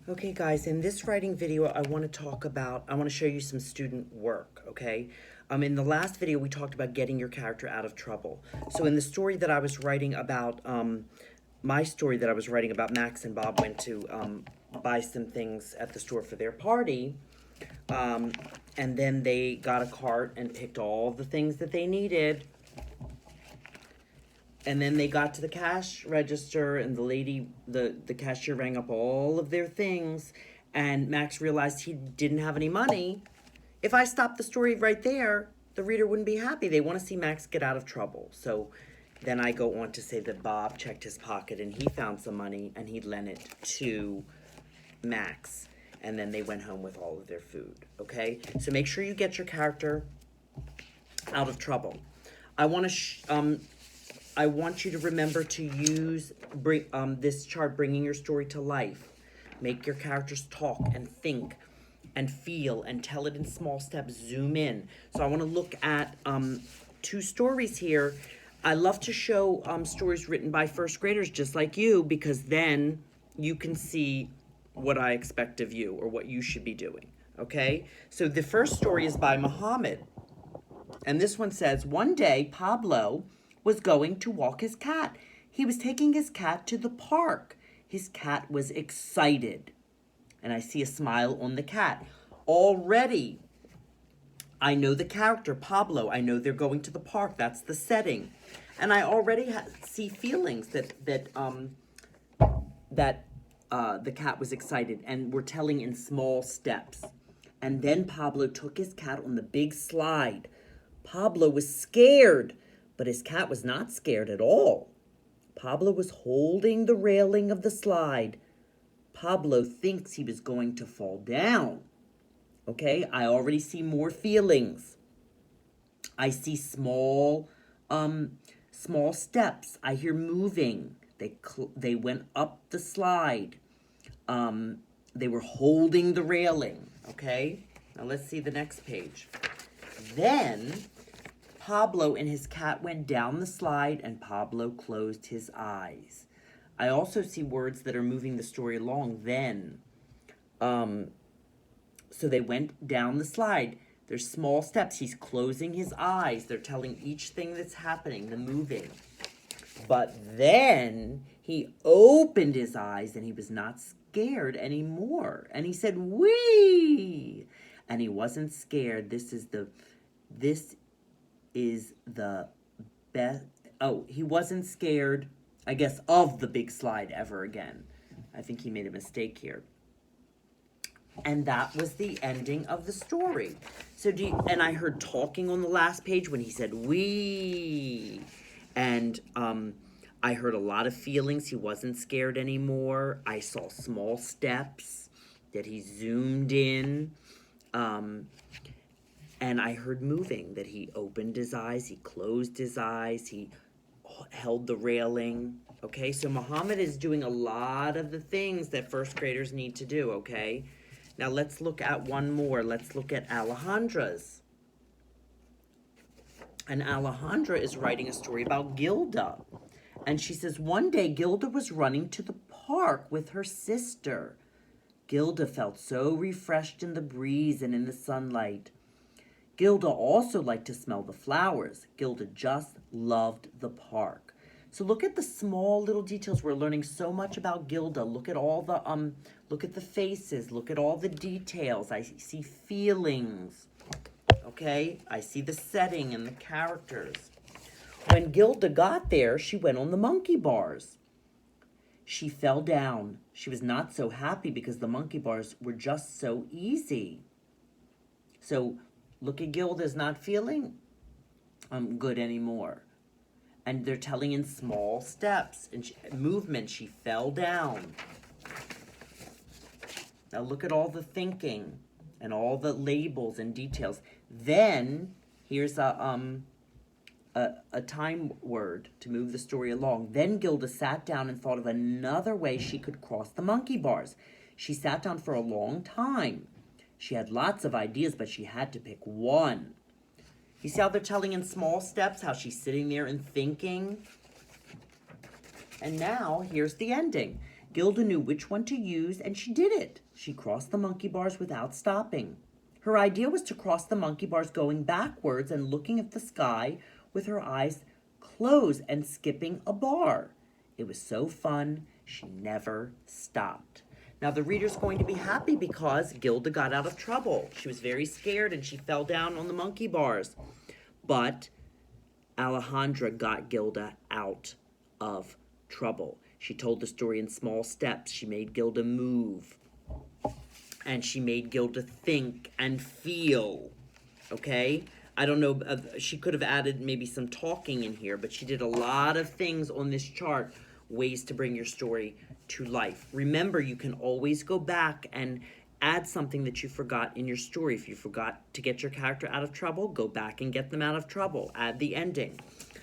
Okay, guys, in this writing video, I want to show you some student work, okay? In the last video, we talked about getting your character out of trouble. So in the story that I was writing about, my story that I was writing about, Max and Bob went to buy some things at the store for their party, and then they got a cart and picked all the things that they needed. And then they got to the cash register, and the cashier rang up all of their things, and Max realized he didn't have any money. If I stopped the story right there, the reader wouldn't be happy. They want to see Max get out of trouble. So then I go on to say that Bob checked his pocket and he found some money and he lent it to Max. And then they went home with all of their food, okay? So make sure you get your character out of trouble. I want you to remember to use this chart, bringing your story to life. Make your characters talk and think and feel and tell it in small steps. Zoom in. So I want to look at two stories here. I love to show stories written by first graders just like you, because then you can see what I expect of you or what you should be doing. Okay? So the first story is by Mohammed. And this one says, one day Pablo was going to walk his cat. He was taking his cat to the park. His cat was excited. And I see a smile on the cat. Already, I know the character, Pablo. I know they're going to the park. That's the setting. And I already see feelings that the cat was excited. And we're telling in small steps. And then Pablo took his cat on the big slide. Pablo was scared, but his cat was not scared at all. Pablo was holding the railing of the slide. Pablo thinks he was going to fall down. Okay, I already see more feelings. I see small steps. I hear moving. They went up the slide. They were holding the railing. Okay, now let's see the next page. Then Pablo and his cat went down the slide, and Pablo closed his eyes. I also see words that are moving the story along. Then, so they went down the slide. There's small steps. He's closing his eyes. They're telling each thing that's happening, the moving. But then he opened his eyes, and he was not scared anymore. And he said, "Wee!" And he wasn't scared. This is the best. Oh, he wasn't scared, I guess, of the big slide ever again. I think he made a mistake here. And that was the ending of the story. So and I heard talking on the last page when he said "we," and I heard a lot of feelings. He wasn't scared anymore. I saw small steps that he zoomed in. And I heard moving, that he opened his eyes, he closed his eyes, he held the railing. Okay, so Mohammed is doing a lot of the things that first graders need to do, okay? Now let's look at one more. Let's look at Alejandra's. And Alejandra is writing a story about Gilda. And she says, one day Gilda was running to the park with her sister. Gilda felt so refreshed in the breeze and in the sunlight. Gilda also liked to smell the flowers. Gilda just loved the park. So look at the small little details. We're learning so much about Gilda. Look at all the look at the faces. Look at all the details. I see feelings. Okay? I see the setting and the characters. When Gilda got there, she went on the monkey bars. She fell down. She was not so happy because the monkey bars were just so easy. So look at Gilda's not feeling good anymore. And they're telling in small steps and movement. She fell down. Now look at all the thinking and all the labels and details. Then here's a time word to move the story along. Then Gilda sat down and thought of another way she could cross the monkey bars. She sat down for a long time. She had lots of ideas, but she had to pick one. You see how they're telling in small steps, how she's sitting there and thinking? And now, here's the ending. Gilda knew which one to use, and she did it. She crossed the monkey bars without stopping. Her idea was to cross the monkey bars going backwards and looking at the sky with her eyes closed and skipping a bar. It was so fun, she never stopped. Now the reader's going to be happy because Gilda got out of trouble. She was very scared and she fell down on the monkey bars. But Alejandra got Gilda out of trouble. She told the story in small steps. She made Gilda move. And she made Gilda think and feel. Okay? I don't know, she could have added maybe some talking in here, but she did a lot of things on this chart, ways to bring your story to life. Remember, you can always go back and add something that you forgot in your story. If you forgot to get your character out of trouble, go back and get them out of trouble. Add the ending.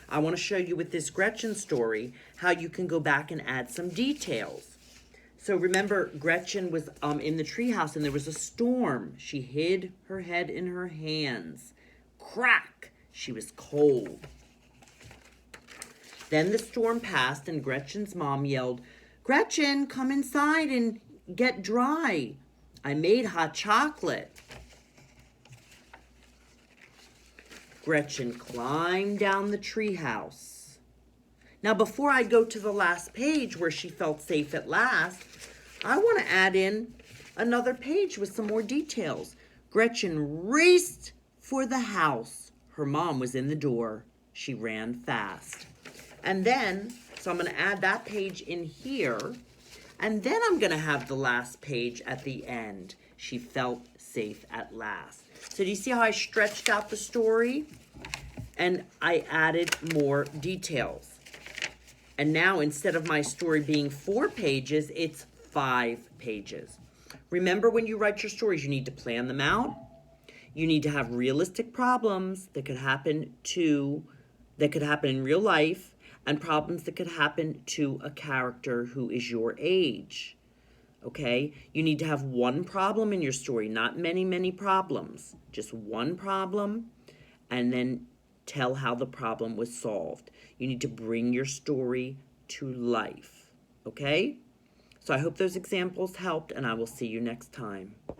I want to show you with this Gretchen story how you can go back and add some details. So remember, Gretchen was in the treehouse and there was a storm. She hid her head in her hands. Crack! She was cold. Then the storm passed and Gretchen's mom yelled, "Gretchen, come inside and get dry. I made hot chocolate." Gretchen climbed down the treehouse. Now, before I go to the last page where she felt safe at last, I want to add in another page with some more details. Gretchen raced for the house. Her mom was in the door. She ran fast. And then, so I'm going to add that page in here. And then I'm going to have the last page at the end. She felt safe at last. So do you see how I stretched out the story? And I added more details. And now instead of my story being 4 pages, it's 5 pages. Remember, when you write your stories, you need to plan them out. You need to have realistic problems that could happen in real life, and problems that could happen to a character who is your age. Okay? You need to have one problem in your story, not many, many problems. Just one problem, and then tell how the problem was solved. You need to bring your story to life. Okay? So I hope those examples helped, and I will see you next time.